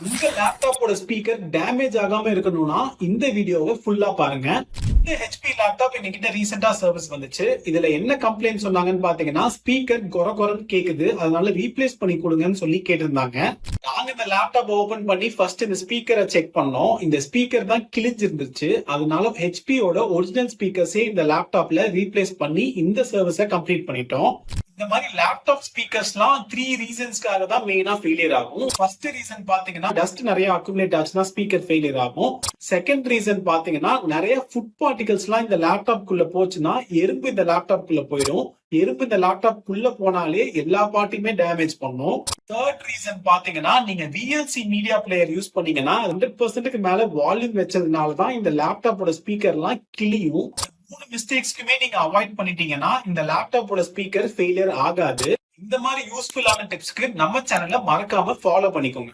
உங்க லேப்டாப்போட speaker damage ஆகாம இருக்கணும்னா இந்த வீடியோவை ஃபுல்லா பாருங்க. இந்த ஹெச்பி லேப்டாப் என்கிட்ட ரீசெண்டா சர்வீஸ் வந்துச்சு. இதுல என்ன கம்ப்ளைண்ட் சொன்னாங்கன்னு பாத்தீங்கன்னா, ஸ்பீக்கர் கொரன்னு கேக்குது, அதனால ரீப்ளேஸ் பண்ணி கொடுங்கன்னு சொல்லி கேட்டிருந்தாங்க. நாங்க இந்த லேப்டாப் ஓபன் பண்ணி ஃபர்ஸ்ட் இந்த ஸ்பீக்கரை செக் பண்ணோம். இந்த ஸ்பீக்கர் தான் கிழிஞ்சு இருந்துச்சு. அதனால ஹெச்பியோட ஒரிஜினல் ஸ்பீக்கர்ஸே இந்த லேப்டாப்ல ரீப்ளேஸ் பண்ணி இந்த சர்வீஸை கம்ப்ளீட் பண்ணிட்டோம். இந்த மாதிரி லேப்டாப் ஸ்பீக்கர்ஸ்லாம் 3 ரீசன்ஸ்க்காக தான் மெயினா ஃபெயிலியர் ஆகும். ஃபர்ஸ்ட் ரீசன் பாத்தீங்கன்னா, டஸ்ட் நிறைய அக்குமுலேட் ஆச்சுன்னா ஸ்பீக்கர் ஃபெயிலியர் ஆகும். செகண்ட் ரீசன் பாத்தீங்கன்னா, நிறைய ஃபுட் பார்ட்டிகல்ஸ்லாம் இந்த லேப்டாப் குள்ள போச்சுன்னா எறும்பு இந்த லேப்டாப் குள்ள போயிடும். எறும்பு இந்த லேப்டாப் குள்ள போனாலே எல்லா பார்ட்டியுமே டேமேஜ் பண்ணும். தேர்ட் ரீசன் பாத்தீங்கன்னா, நீங்க விஎல்சி மீடியா பிளேயர் யூஸ் பண்ணீங்கன்னா 100%க்கு மேல வால்யூம் வச்சதுனால தான் இந்த லேப்டாப்போட ஸ்பீக்கர்லாம் கிளியும். 3 மிஸ்டேக்ஸ்க்குமே நீங்க அவாய்ட் பண்ணிட்டீங்கன்னா இந்த லேப்டாப்போட ஸ்பீக்கர் ஃபெயிலியர் ஆகாது. இந்த மாதிரி யூஸ்ஃபுல்லான டிப்ஸ்க்கு நம்ம சேனலை மறக்காம ஃபாலோ பண்ணிக்கோங்க.